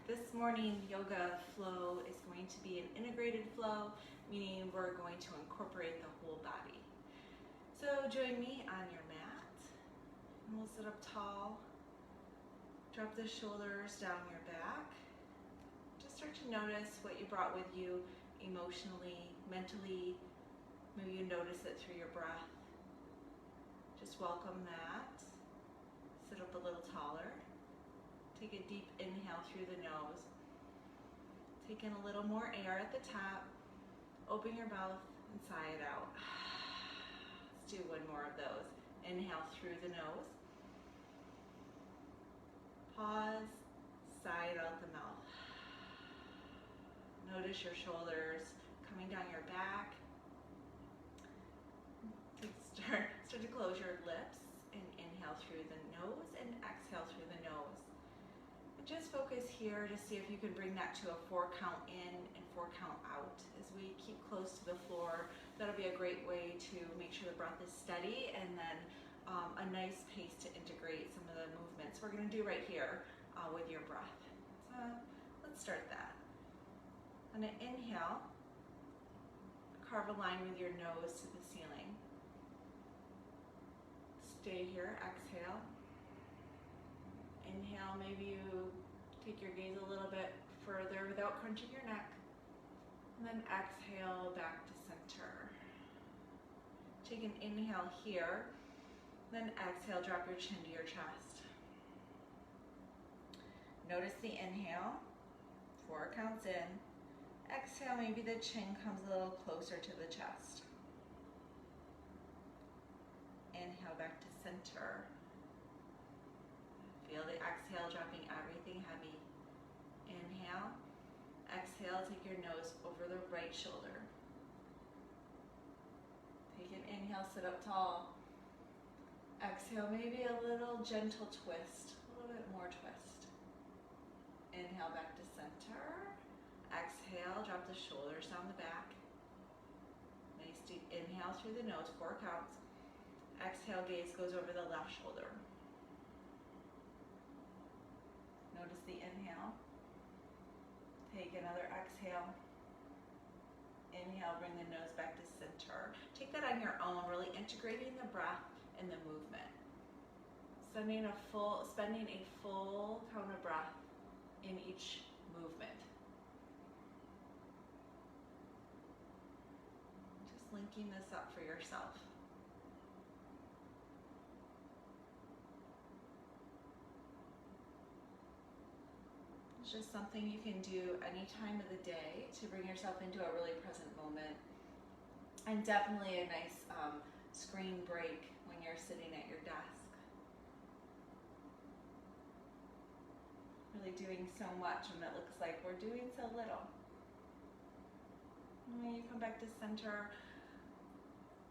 This morning yoga flow is going to be an integrated flow, meaning we're going to incorporate the whole body. So join me on your mat, and we'll sit up tall. Drop the shoulders down your back. Just start to notice what you brought with you emotionally, mentally. Maybe you notice it through your breath. Just welcome that. Sit up a little taller. Take a deep inhale through the nose. Take in a little more air at the top. Open your mouth and sigh it out. Let's do one more of those. Inhale through the nose. Pause, sigh it out the mouth. Notice your shoulders coming down your back. Start to close your lips and inhale through the nose and exhale through the nose. Just focus here to see if you can bring that to a 4 count in and 4 count out. As we keep close to the floor, that'll be a great way to make sure the breath is steady, and then a nice pace to integrate some of the movements we're going to do right here with your breath. So let's start that. I'm going to inhale, carve a line with your nose to the ceiling. Stay here, exhale. Inhale, maybe you take your gaze a little bit further without crunching your neck. And then exhale back to center. Take an inhale here, then exhale, drop your chin to your chest. Notice the inhale, 4 counts in. Exhale, maybe the chin comes a little closer to the chest. Inhale back to center. Feel the exhale dropping everything heavy. Inhale. Exhale, take your nose over the right shoulder. Take an inhale, sit up tall. Exhale, maybe a little gentle twist, a little bit more twist. Inhale back to center. Exhale, drop the shoulders down the back. Nice deep inhale through the nose, 4 counts. Exhale, gaze goes over the left shoulder. Notice the inhale. Take another exhale. Inhale, bring the nose back to center. Take that on your own, really integrating the breath and the movement. Spending a full count of breath in each movement. Just linking this up for yourself. It's just something you can do any time of the day to bring yourself into a really present moment. And definitely a nice screen break when you're sitting at your desk. Really doing so much when it looks like we're doing so little. And when you come back to center,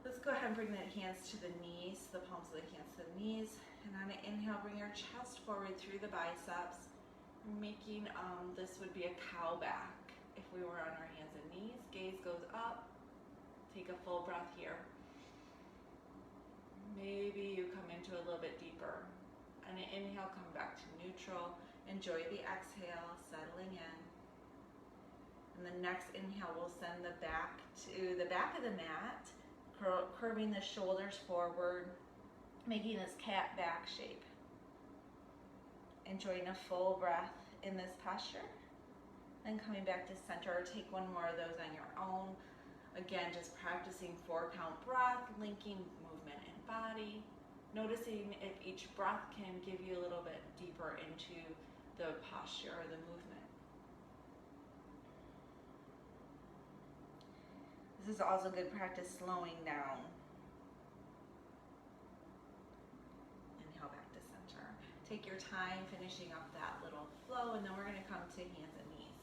let's go ahead and bring the hands to the knees, the palms of the hands to the knees. And on an inhale, bring your chest forward through the biceps. Making this would be a cow back if we were on our hands and knees. Gaze goes up. Take a full breath here. Maybe you come into a little bit deeper. And an inhale, come back to neutral. Enjoy the exhale, settling in. And the next inhale will send the back to the back of the mat, curving the shoulders forward, making this cat back shape. Enjoying a full breath in this posture. Then coming back to center, take one more of those on your own. Again, just practicing 4 count breath, linking movement and body. Noticing if each breath can give you a little bit deeper into the posture or the movement. This is also good practice slowing down. Inhale back to center. Take your time finishing up that little flow, and then we're going to come to hands and knees.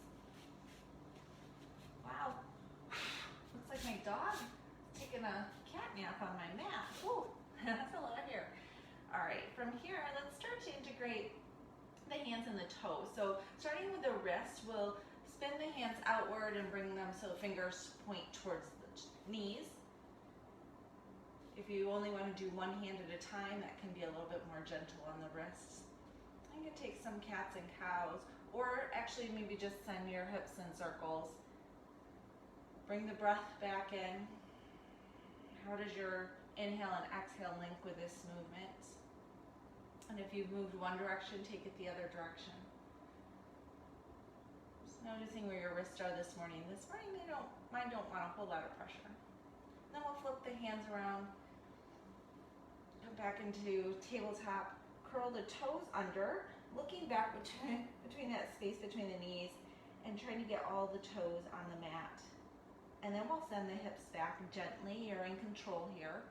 Wow, looks like my dog is taking a cat nap on my mat. Ooh, that's a lot here. All right, from here, let's start to integrate the hands and the toes. So starting with the wrist, we'll spin the hands outward and bring them so the fingers point towards the knees. If you only want to do one hand at a time, that can be a little bit more gentle on the wrists. You can take some cats and cows, or actually maybe just send your hips in circles. Bring the breath back in. How does your inhale and exhale link with this movement? And if you've moved one direction, take it the other direction. Just noticing where your wrists are this morning. This morning, mine don't want a whole lot of pressure. Then we'll flip the hands around. Come back into tabletop. Curl the toes under, looking back between that space between the knees, and trying to get all the toes on the mat. And then we'll send the hips back gently. You're in control here.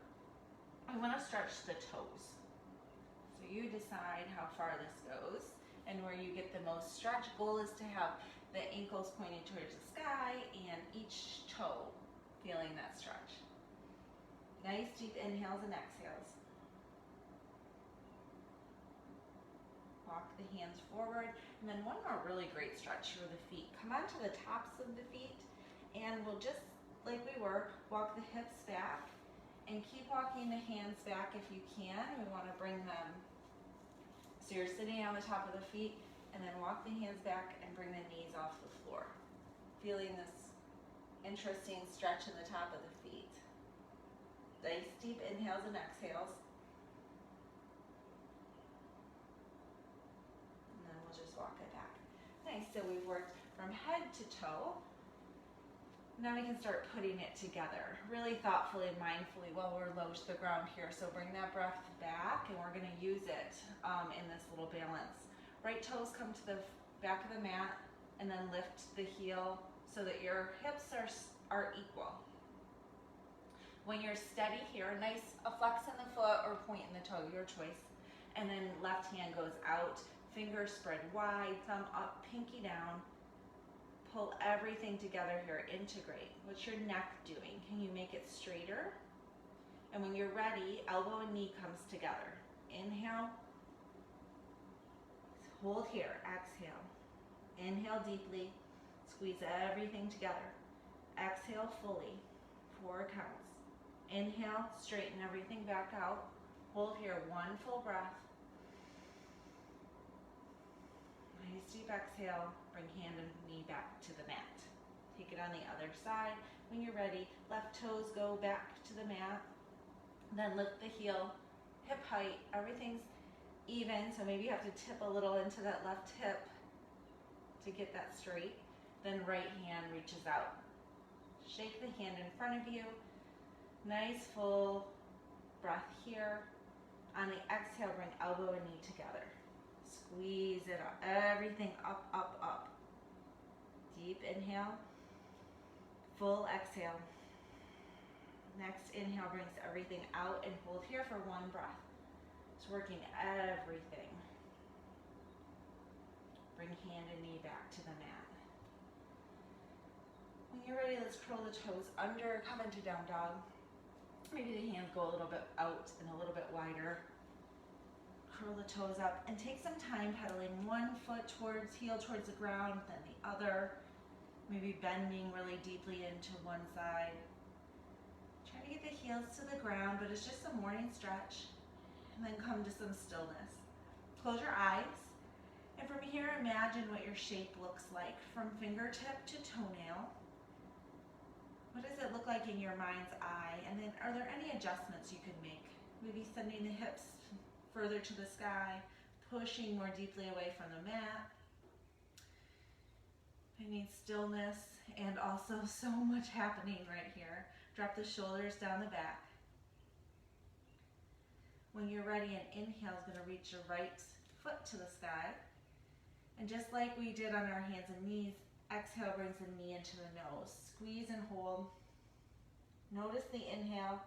I want to stretch the toes. So you decide how far this goes and where you get the most stretch. Goal is to have the ankles pointing towards the sky and each toe feeling that stretch. Nice deep inhales and exhales. Walk the hands forward. And then one more really great stretch for the feet. Come onto the tops of the feet. And we'll just, like we were, walk the hips back and keep walking the hands back if you can. We want to bring them, so you're sitting on the top of the feet, and then walk the hands back and bring the knees off the floor. Feeling this interesting stretch in the top of the feet. Nice deep inhales and exhales. And then we'll just walk it back. Nice, so we've worked from head to toe. Now we can start putting it together, really thoughtfully and mindfully while we're low to the ground here. So bring that breath back, and we're going to use it in this little balance. Right toes come to the back of the mat, and then lift the heel so that your hips are equal. When you're steady here, a flex in the foot or point in the toe, your choice. And then left hand goes out, fingers spread wide, thumb up, pinky down. Pull everything together here, integrate. What's your neck doing? Can you make it straighter? And when you're ready, elbow and knee comes together. Inhale. Hold here, exhale. Inhale deeply, squeeze everything together. Exhale fully, 4 counts. Inhale, straighten everything back out. Hold here, 1 full breath. Nice deep exhale, bring hand and knee back to the mat. Take it on the other side. When you're ready, left toes go back to the mat. Then lift the heel, hip height, everything's even, so maybe you have to tip a little into that left hip to get that straight. Then right hand reaches out. Shake the hand in front of you. Nice full breath here. On the exhale, bring elbow and knee together. Squeeze it up, everything up, up, up. Deep inhale, full exhale. Next inhale brings everything out and hold here for 1 breath. It's working everything. Bring hand and knee back to the mat. When you're ready, let's curl the toes under, come into down dog. Maybe the hands go a little bit out and a little bit wider. Curl the toes up and take some time pedaling one foot heel towards the ground, then the other. Maybe bending really deeply into one side. Try to get the heels to the ground, but it's just a morning stretch. And then come to some stillness. Close your eyes. And from here, imagine what your shape looks like from fingertip to toenail. What does it look like in your mind's eye? And then are there any adjustments you can make? Maybe sending the hips further to the sky, pushing more deeply away from the mat. I need stillness and also so much happening right here. Drop the shoulders down the back. When you're ready, an inhale is going to reach your right foot to the sky. And just like we did on our hands and knees, exhale brings the knee into the nose. Squeeze and hold. Notice the inhale.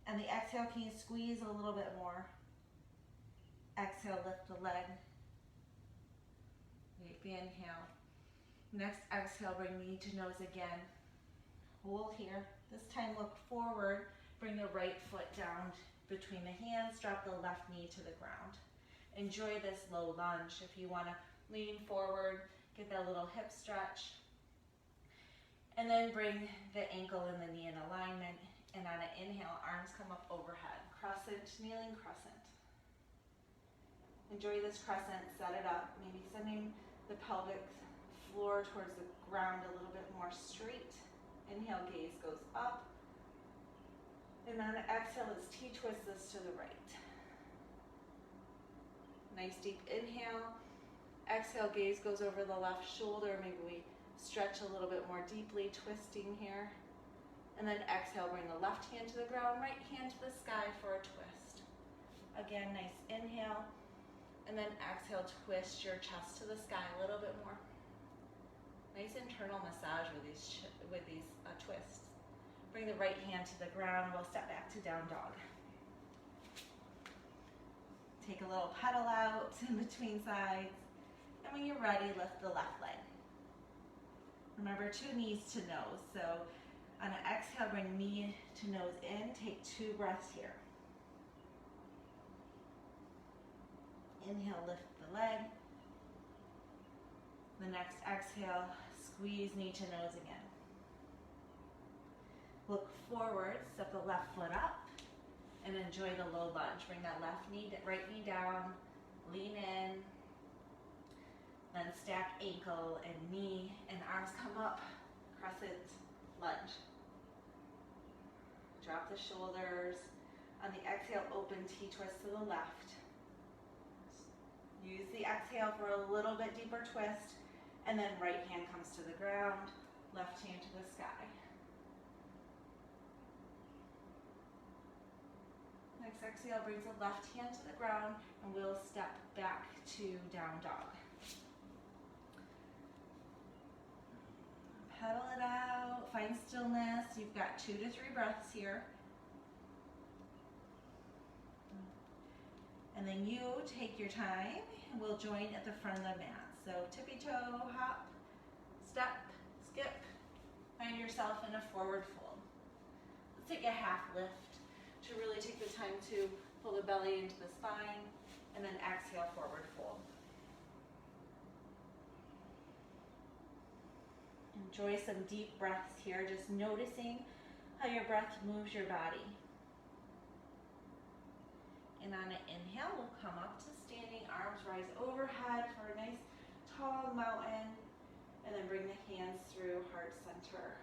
And the exhale, can you squeeze a little bit more? Exhale, lift the leg. Deep inhale. Next exhale, bring knee to nose again. Hold here. This time look forward. Bring the right foot down between the hands. Drop the left knee to the ground. Enjoy this low lunge. If you want to lean forward, get that little hip stretch. And then bring the ankle and the knee in alignment. And on an inhale, arms come up overhead. Crescent, kneeling crescent. Enjoy this crescent, set it up, maybe sending the pelvic floor towards the ground a little bit more straight. Inhale, gaze goes up. And on an exhale, let's T-twist this to the right. Nice deep inhale. Exhale, gaze goes over the left shoulder. Maybe we stretch a little bit more deeply, twisting here. And then exhale, bring the left hand to the ground, right hand to the sky for a twist. Again, nice inhale. And then exhale, twist your chest to the sky a little bit more. Nice internal massage with these twists. Bring the right hand to the ground. We'll step back to down dog. Take a little pedal out in between sides. And when you're ready, lift the left leg. Remember, 2 knees to nose. So on an exhale, bring knee to nose in. Take 2 breaths here. Inhale, lift the leg. The next exhale, squeeze knee to nose again. Look forward, step the left foot up, and enjoy the low lunge. Bring that right knee down, lean in, then stack ankle and knee, and arms come up, crescent lunge. Drop the shoulders. On the exhale, open T-twist to the left. Use the exhale for a little bit deeper twist, and then right hand comes to the ground, left hand to the sky. Next exhale brings the left hand to the ground, and we'll step back to down dog. Pedal it out, find stillness. You've got 2 to 3 breaths here. And then you take your time, and we'll join at the front of the mat. So tippy toe, hop, step, skip. Find yourself in a forward fold. Let's take a half lift to really take the time to pull the belly into the spine, and then exhale, forward fold. Enjoy some deep breaths here, just noticing how your breath moves your body. And on an inhale, we'll come up to standing, arms rise overhead for a nice tall mountain, and then bring the hands through heart center.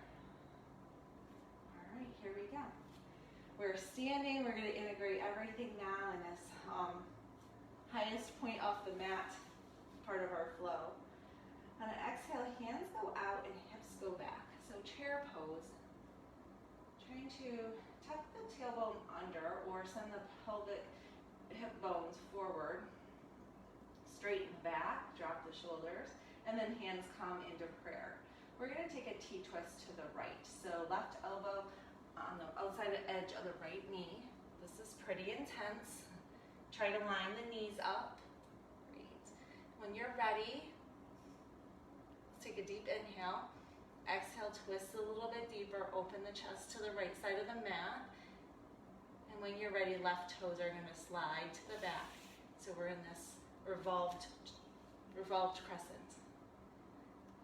All right, here we go. We're standing, we're gonna integrate everything now in this highest point off the mat part of our flow. On an exhale, hands go out and hips go back. So chair pose. Trying to tuck the tailbone under or send the pelvic hip bones forward. Straighten back, drop the shoulders, and then hands come into prayer. We're gonna take a T-twist to the right. So left elbow on the outside edge of the right knee. This is pretty intense. Try to line the knees up. Great. When you're ready, let's take a deep inhale. Exhale, twist a little bit deeper. Open the chest to the right side of the mat. And when you're ready, left toes are gonna slide to the back. So we're in this revolved crescent.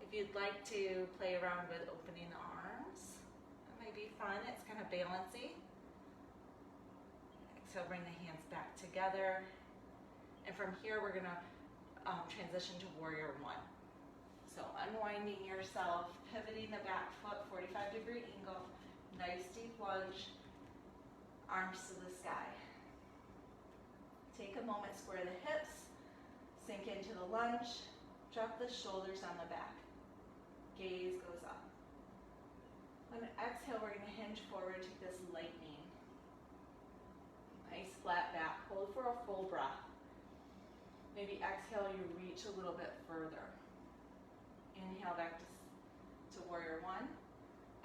If you'd like to play around with opening the arms, be fun. It's kind of balancy. Exhale, bring the hands back together. And from here, we're gonna transition to warrior 1. So unwinding yourself, pivoting the back foot, 45-degree angle, nice deep lunge, arms to the sky. Take a moment, square the hips, sink into the lunge, drop the shoulders on the back. Gaze goes up. On an exhale, we're gonna hinge forward, take this lightning. Nice flat back, hold for a full breath. Maybe exhale, you reach a little bit further. Inhale back to warrior 1.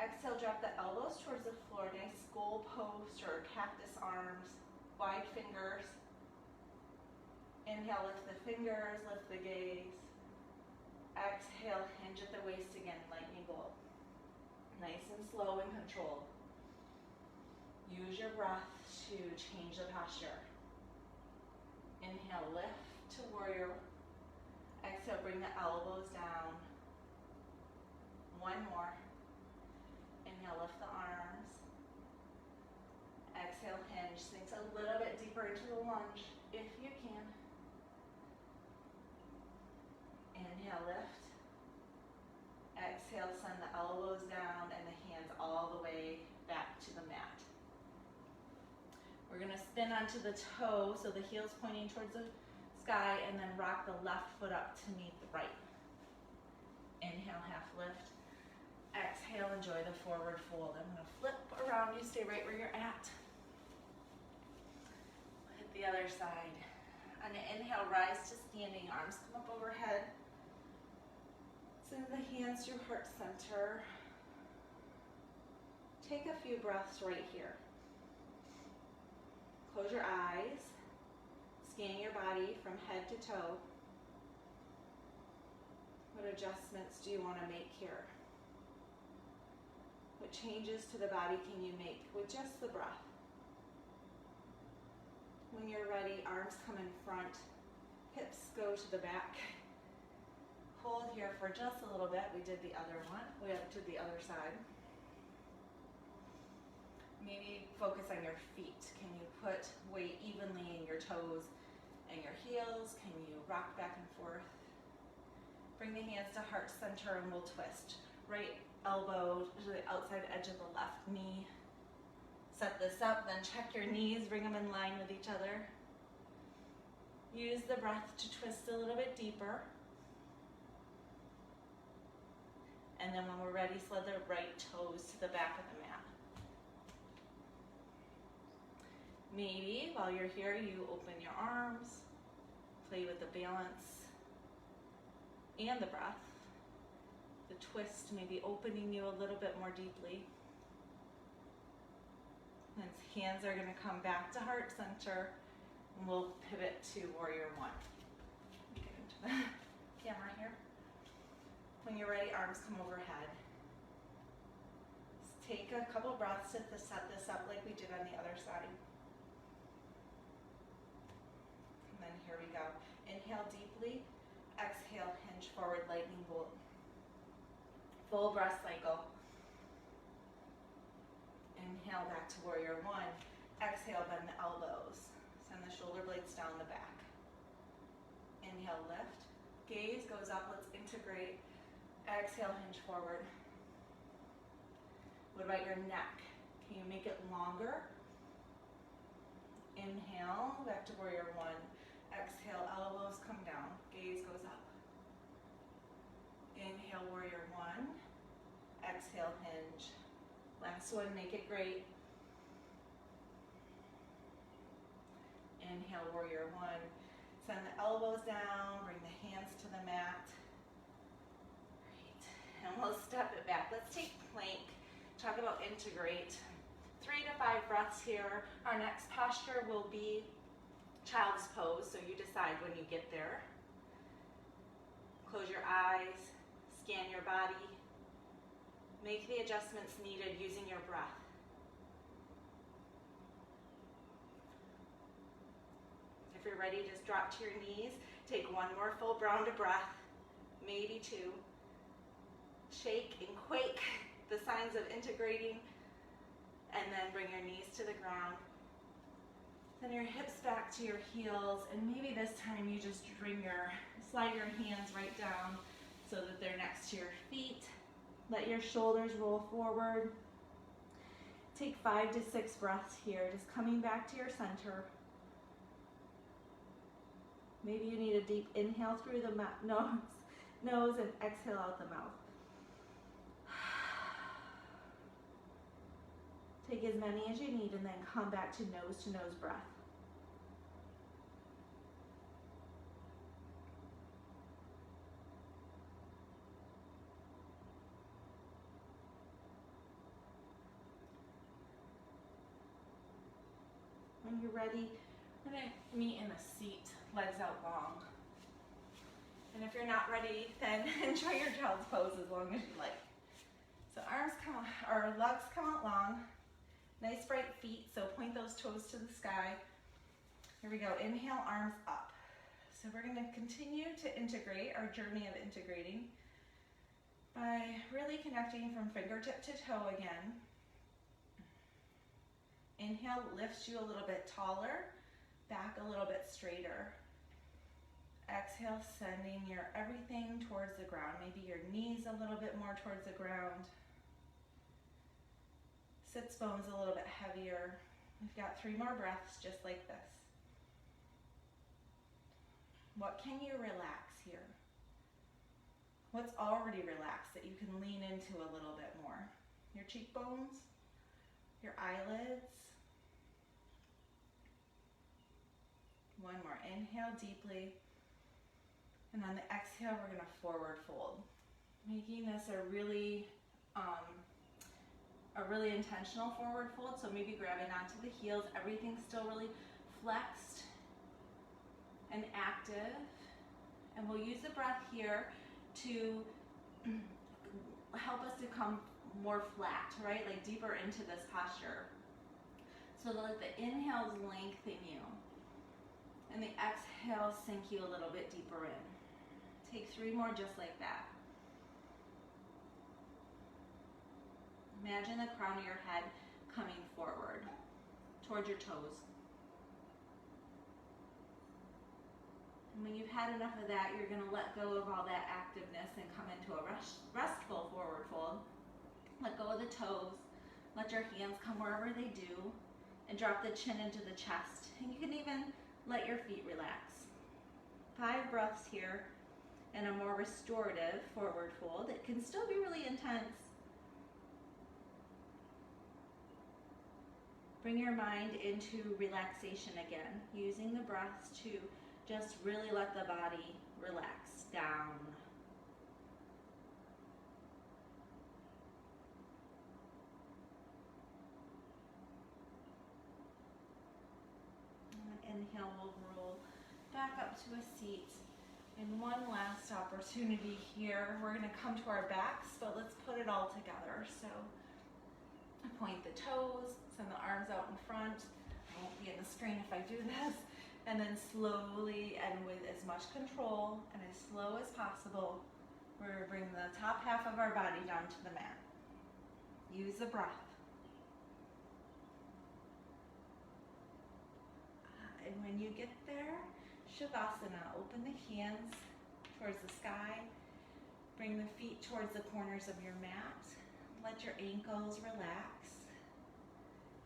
Exhale, drop the elbows towards the floor, nice goal post or cactus arms, wide fingers. Inhale, lift the fingers, lift the gaze. Exhale, hinge at the waist again, lightning bolt. Nice and slow and controlled. Use your breath to change the posture. Inhale, lift to warrior. Exhale, bring the elbows down. 1 more. Inhale, lift the arms. Exhale, hinge. Sinks a little bit deeper into the lunge if you can. toes down and the hands all the way back to the mat. We're gonna spin onto the toe, so the heel's pointing towards the sky, and then rock the left foot up to meet the right. Inhale, half lift. Exhale, enjoy the forward fold. I'm gonna flip around you, stay right where you're at. Hit the other side. On an inhale, rise to standing, arms come up overhead. Send the hands through heart center. Take a few breaths right here. Close your eyes. Scan your body from head to toe. What adjustments do you want to make here? What changes to the body can you make with just the breath? When you're ready, arms come in front, hips go to the back. Hold here for just a little bit. We did the other one. We did the other side. Maybe focus on your feet. Can you put weight evenly in your toes and your heels? Can you rock back and forth? Bring the hands to heart center and we'll twist. Right elbow to the outside edge of the left knee. Set this up, then check your knees, bring them in line with each other. Use the breath to twist a little bit deeper. And then when we're ready, slide the right toes to the back of the mat. Maybe while you're here, you open your arms, play with the balance and the breath. The twist may be opening you a little bit more deeply. And hands are gonna come back to heart center, and we'll pivot to warrior one. Get into the camera here. When you're ready, arms come overhead. Just take a couple breaths to set this up like we did on the other side. And then here we go. Inhale deeply, exhale, hinge forward, lightning bolt. Full breath cycle. Inhale back to warrior one. Exhale, bend the elbows. Send the shoulder blades down the back. Inhale, lift. Gaze goes up, let's integrate. Exhale, hinge forward. What about your neck? Can you make it longer? Inhale, back to warrior one. Exhale, elbows come down. Gaze goes up. Inhale, warrior one. Exhale, hinge. Last one, make it great. Inhale, warrior one. Send the elbows down, bring the hands to the mat. Great. And we'll step it back. Let's take plank. Talk about integrate. 3 to 5 breaths here. Our next posture will be child's pose, so you decide when you get there. Close your eyes, scan your body. Make the adjustments needed using your breath. If you're ready, just drop to your knees. Take one more full round of breath, maybe 2. Shake and quake, the signs of integrating, and then bring your knees to the ground. Then your hips back to your heels, and maybe this time you just slide your hands right down so that they're next to your feet. Let your shoulders roll forward. Take 5 to 6 breaths here, just coming back to your center. Maybe you need a deep inhale through the nose and exhale out the mouth. Take as many as you need and then come back to nose breath. When you're ready, we're gonna meet in a seat, legs out long. And if you're not ready, then enjoy your child's pose as long as you like. So legs come out long. Nice bright feet, so point those toes to the sky. Here we go, inhale, arms up. So we're gonna continue to integrate, our journey of integrating, by really connecting from fingertip to toe again. Inhale lifts you a little bit taller, back a little bit straighter. Exhale, sending your everything towards the ground, maybe your knees a little bit more towards the ground. Sits bone's a little bit heavier. We've got 3 more breaths just like this. What can you relax here? What's already relaxed that you can lean into a little bit more? Your cheekbones, your eyelids. One more, inhale deeply. And on the exhale, we're gonna forward fold. Making this a really intentional forward fold, so maybe grabbing onto the heels, everything's still really flexed and active. And we'll use the breath here to help us to come more flat, right? Like deeper into this posture. So let the inhales lengthen you, and the exhales sink you a little bit deeper in. Take 3 more just like that. Imagine the crown of your head coming forward towards your toes. And when you've had enough of that, you're going to let go of all that activeness and come into a restful forward fold. Let go of the toes. Let your hands come wherever they do, and drop the chin into the chest. And you can even let your feet relax. 5 breaths here in a more restorative forward fold. It can still be really intense. Bring your mind into relaxation again, using the breaths to just really let the body relax down. Inhale, we'll roll back up to a seat. And one last opportunity here. We're going to come to our backs, but let's put it all together. So point the toes, send the arms out in front. I won't be in the screen if I do this. And then slowly and with as much control and as slow as possible, we're bringing the top half of our body down to the mat. Use the breath. And when you get there, Shavasana, open the hands towards the sky. Bring the feet towards the corners of your mat. Let your ankles relax.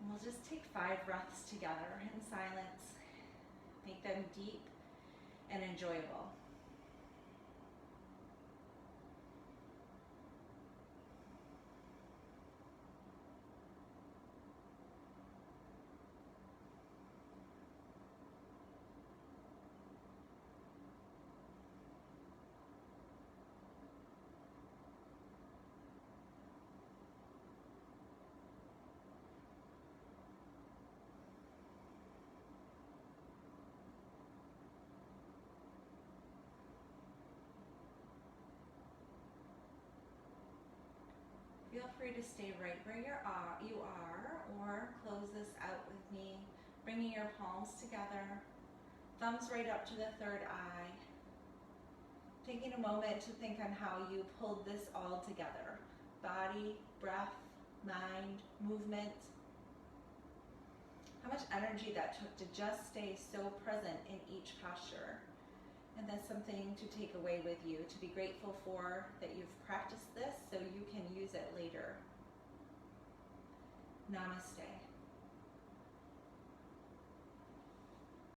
And we'll just take 5 breaths together in silence. Make them deep and enjoyable. Feel free to stay right where you are, or close this out with me, bringing your palms together, thumbs right up to the 3rd eye. Taking a moment to think on how you pulled this all together. Body, breath, mind, movement. How much energy that took to just stay so present in each posture. And that's something to take away with you, to be grateful for that you've practiced this so you can use it later. Namaste.